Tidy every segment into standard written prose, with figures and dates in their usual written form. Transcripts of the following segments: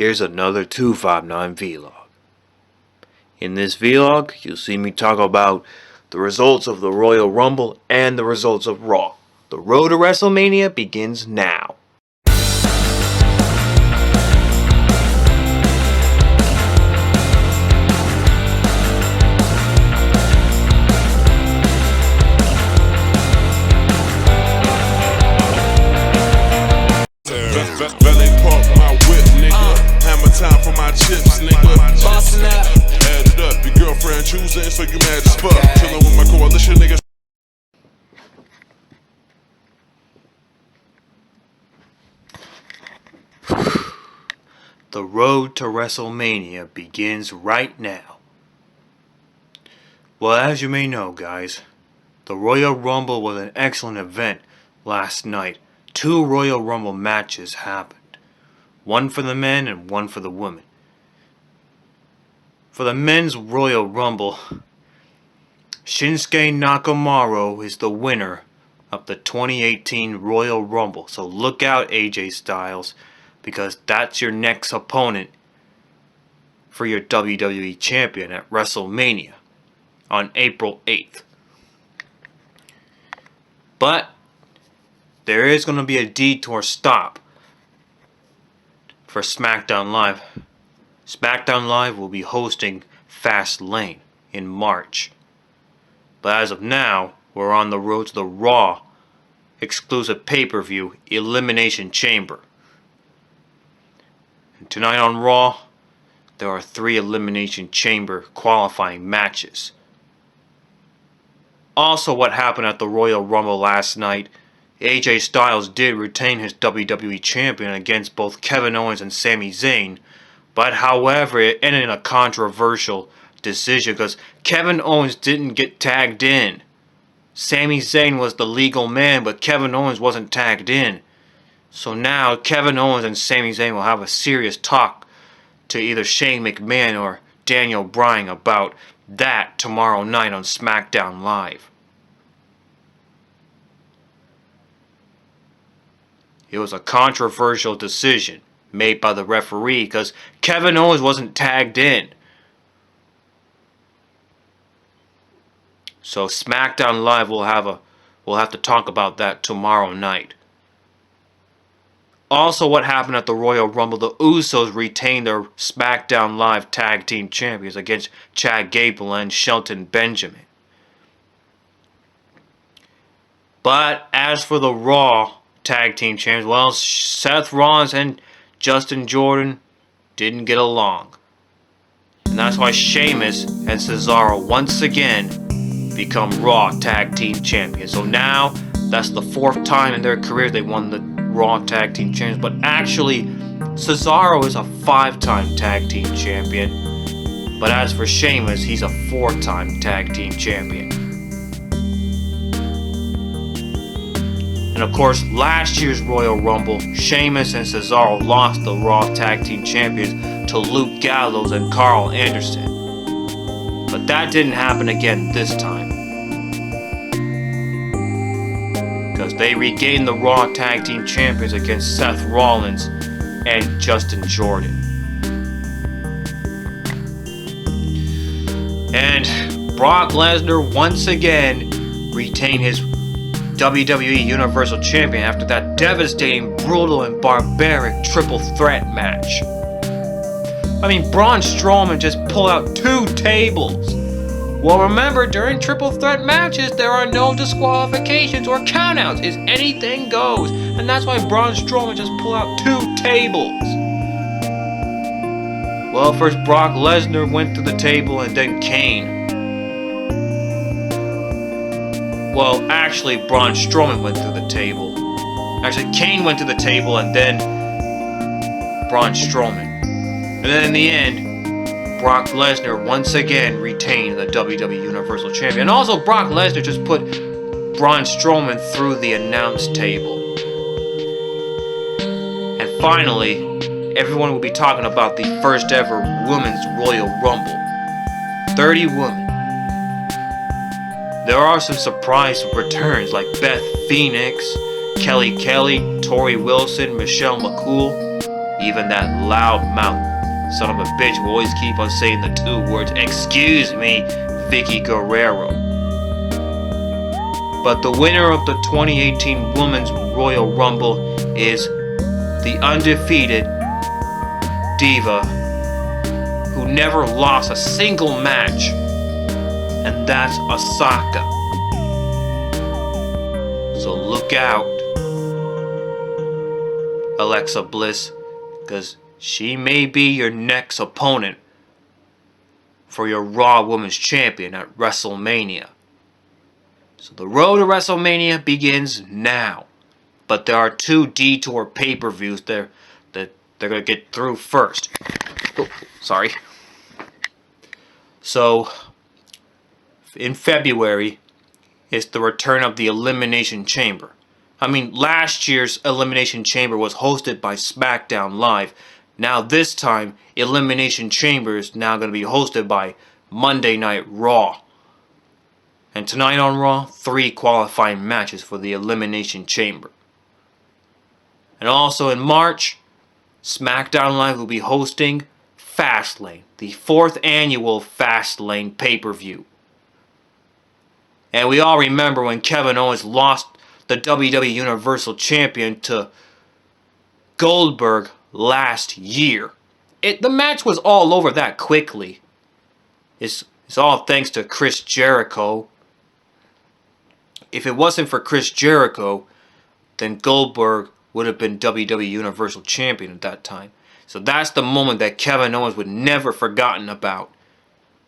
Here's another 259 vlog. In this vlog, you'll see me talk about the results of the Royal Rumble and the results of Raw. The road to WrestleMania begins now. Time for my chips, nigga. Bossin' out. Add it up, your girlfriend choosing, so you mad as fuck. Chillin' with my coalition niggas. The road to WrestleMania begins right now. Well, as you may know, guys, the Royal Rumble was an excellent event last night. 2 Royal Rumble matches happened. One for the men and one for the women. For the men's Royal Rumble, Shinsuke Nakamaro is the winner of the 2018 Royal Rumble. So look out, AJ Styles, because that's your next opponent for your WWE Champion at WrestleMania on April 8th. But there is going to be a detour stop for SmackDown Live. SmackDown Live will be hosting Fastlane in March. But as of now, we're on the road to the Raw exclusive pay-per-view Elimination Chamber. And tonight on Raw, there are 3 Elimination Chamber qualifying matches. Also, what happened at the Royal Rumble last night, AJ Styles did retain his WWE Champion against both Kevin Owens and Sami Zayn, but however it ended in a controversial decision because Kevin Owens didn't get tagged in. Sami Zayn was the legal man, but Kevin Owens wasn't tagged in. So now Kevin Owens and Sami Zayn will have a serious talk to either Shane McMahon or Daniel Bryan about that tomorrow night on SmackDown Live. It was a controversial decision made by the referee because Kevin Owens wasn't tagged in. So SmackDown Live will have to talk about that tomorrow night. Also, what happened at the Royal Rumble, the USOs retained their SmackDown Live Tag Team Champions against Chad Gable and Shelton Benjamin. But as for the Raw Tag Team Champions, well, Seth Rollins and Justin Jordan didn't get along. And that's why Sheamus and CESARO once again become Raw Tag Team Champions. So now, that's the 4th time in their career they won the Raw Tag Team Champions. But actually, CESARO is a 5-time Tag Team Champion. But as for Sheamus, he's a 4-time Tag Team Champion. And of course, last year's Royal Rumble, Sheamus and CESARO lost the Raw Tag Team Champions to Luke Gallows and Carl Anderson. But that didn't happen again this time, because they regained the Raw Tag Team Champions against Seth Rollins and Justin Jordan. And Brock Lesnar once again retained his WWE Universal Champion after that devastating, brutal, and barbaric triple threat match. I mean, Braun Strowman just pulled out 2 tables. Well, remember, during triple threat matches, there are no disqualifications or countouts. It's anything goes. And that's why Braun Strowman just pulled out 2 tables. Well, first Brock Lesnar went to the table and then Kane. Well, actually, Braun Strowman went through the table. Actually, Kane went to the table and then Braun Strowman. And then in the end, Brock Lesnar once again retained the WWE Universal Champion. And also, Brock Lesnar just put Braun Strowman through the announce table. And finally, everyone will be talking about the first ever Women's Royal Rumble. 30 women. There are some surprise returns like Beth Phoenix, Kelly Kelly, Tori Wilson, Michelle McCool. Even that loudmouth son of a bitch will always keep on saying the two words, "Excuse me, Vicky Guerrero." But the winner of the 2018 Women's Royal Rumble is the undefeated diva who never lost a single match, and that's ASUKA. So look out, Alexa Bliss, because she may be your next opponent for your Raw Women's Champion at WrestleMania. So the road to WrestleMania begins now. But there are two detour pay-per-views that they're going to get through first. Oh, sorry. So, in February, is the return of the Elimination Chamber. I mean, last year's Elimination Chamber was hosted by SmackDown Live. Now this time, Elimination Chamber is now going to be hosted by Monday Night Raw. And tonight on Raw, 3 qualifying matches for the Elimination Chamber. And also in March, SmackDown Live will be hosting Fastlane, the 4th annual Fastlane pay-per-view. And we all remember when Kevin Owens lost the WWE Universal Champion to Goldberg last year. The match was all over that quickly. It's all thanks to Chris Jericho. If it wasn't for Chris Jericho, then Goldberg would have been WWE Universal Champion at that time. So that's the moment that Kevin Owens would never forgotten about.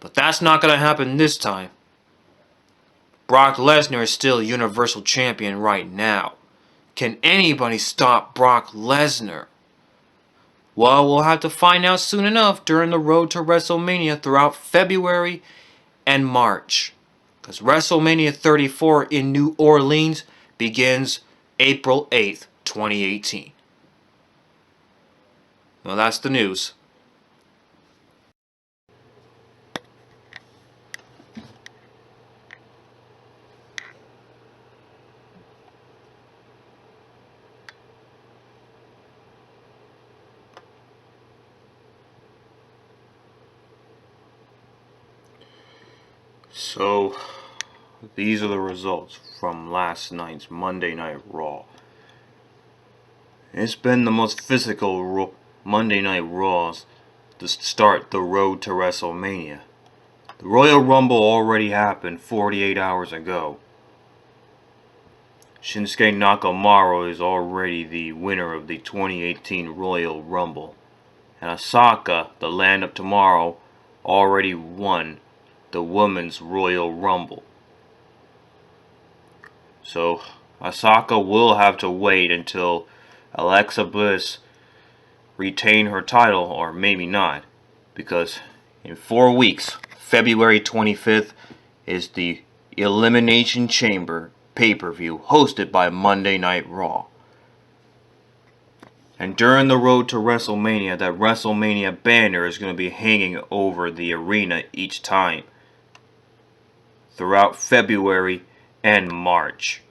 But that's not going to happen this time. Brock Lesnar is still Universal Champion right now. Can anybody stop Brock Lesnar? Well, we'll have to find out soon enough during the road to WrestleMania throughout February and March. Because WrestleMania 34 in New Orleans begins April 8th, 2018. Well, that's the news. So, these are the results from last night's Monday Night Raw. It's been the most physical Monday Night Raws to start the road to WrestleMania. The Royal Rumble already happened 48 hours ago. Shinsuke Nakamaro is already the winner of the 2018 Royal Rumble. And ASUKA, the Land of Tomorrow, already won the Women's Royal Rumble. So ASUKA will have to wait until Alexa Bliss retain her title, or maybe not, because in 4 weeks, February 25th, is the Elimination Chamber pay-per-view hosted by Monday Night Raw. And during the road to WrestleMania, that WrestleMania banner is going to be hanging over the arena each time throughout February and March.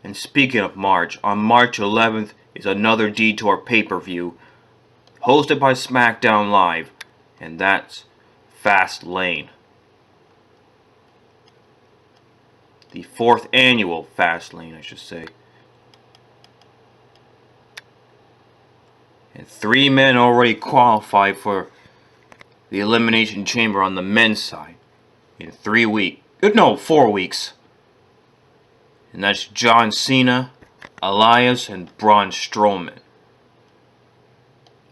And speaking of March, on March 11th is another Detour pay-per-view hosted by SmackDown Live, and that's Fastlane. The 4th annual Fastlane, I should say. And 3 men already qualified for the Elimination Chamber on the men's side in 4 weeks. And that's John Cena, ELIAS, and BRAUN Strowman.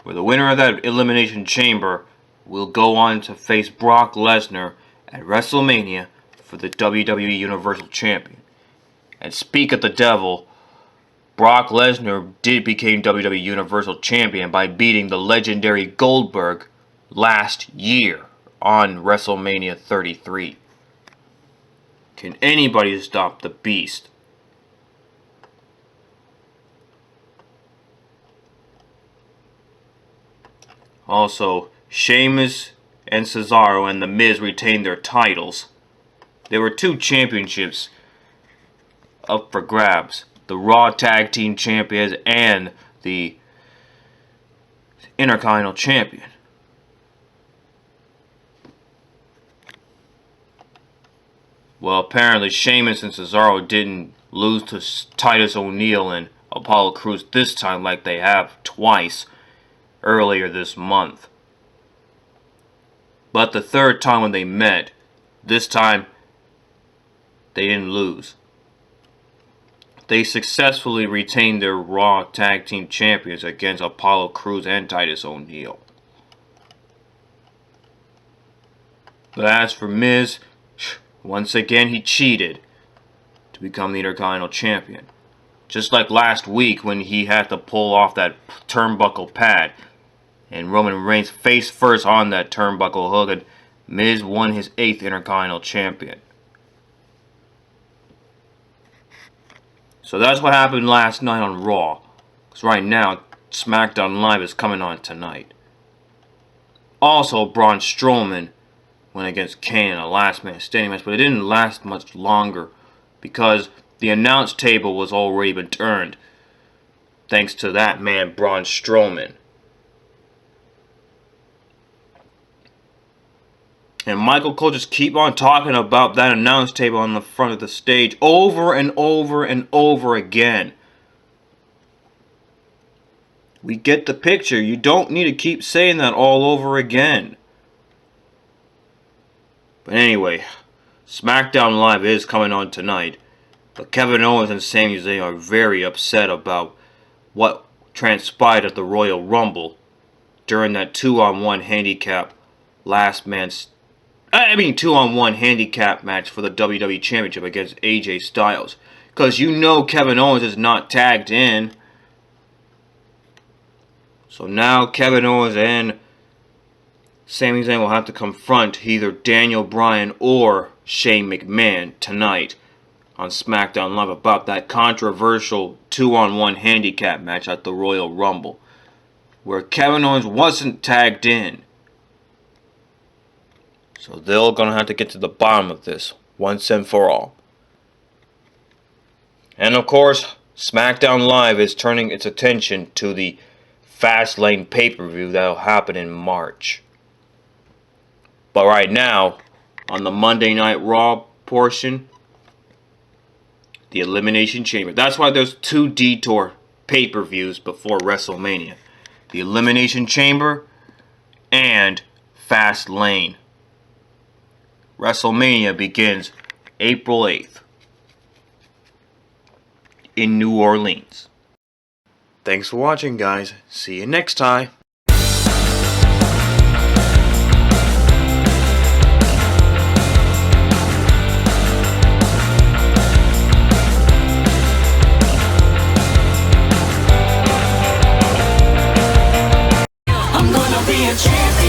Where the winner of that Elimination Chamber will go on to face Brock Lesnar at WrestleMania for the WWE Universal Champion. And speak of the devil, Brock Lesnar did become WWE Universal Champion by beating the legendary Goldberg last year on WrestleMania 33. Can anybody stop the beast? Also, SHEAMUS and CESARO and The Miz retained their titles. There were 2 championships up for grabs. The Raw Tag Team Champions and the Intercontinental Champion. Well, apparently Sheamus and Cesaro didn't lose to Titus O'Neil and Apollo Crews this time like they have twice earlier this month. But the third time when they met, this time they didn't lose. They successfully retained their Raw Tag Team Champions against Apollo Crews and Titus O'Neil. But as for Miz, once again he cheated to become the Intercontinental Champion. Just like last week when he had to pull off that turnbuckle pad and Roman Reigns face first on that turnbuckle hook, and Miz won his 8th Intercontinental Champion. So that's what happened last night on Raw. Because right now, SmackDown Live is coming on tonight. Also, Braun Strowman went against Kane in a last man standing match, but it didn't last much longer because the announce table was already been turned. Thanks to that man, Braun Strowman. And Michael Cole just keep on talking about that announce table on the front of the stage over and over and over again. We get the picture. You don't need to keep saying that all over again. But anyway, SmackDown Live is coming on tonight. But Kevin Owens and Sami Zayn are very upset about what transpired at the Royal Rumble during that 2-on-1 handicap two-on-one handicap match for the WWE Championship against AJ Styles. Because you know Kevin Owens is not tagged in. So now Kevin Owens and Sami Zayn will have to confront either Daniel Bryan or Shane McMahon tonight on SmackDown Live about that controversial 2-on-1 handicap match at the Royal Rumble, where Kevin Owens wasn't tagged in. So they're going to have to get to the bottom of this once and for all. And of course, SmackDown Live is turning its attention to the Fastlane pay-per-view that will happen in March. But right now, on the Monday Night Raw portion, the Elimination Chamber. That's why there's 2 Detour pay-per-views before WrestleMania. The Elimination Chamber and Fastlane. WrestleMania begins April 8th in New Orleans. Thanks for watching, guys. See you next time. I'm gonna be a champion.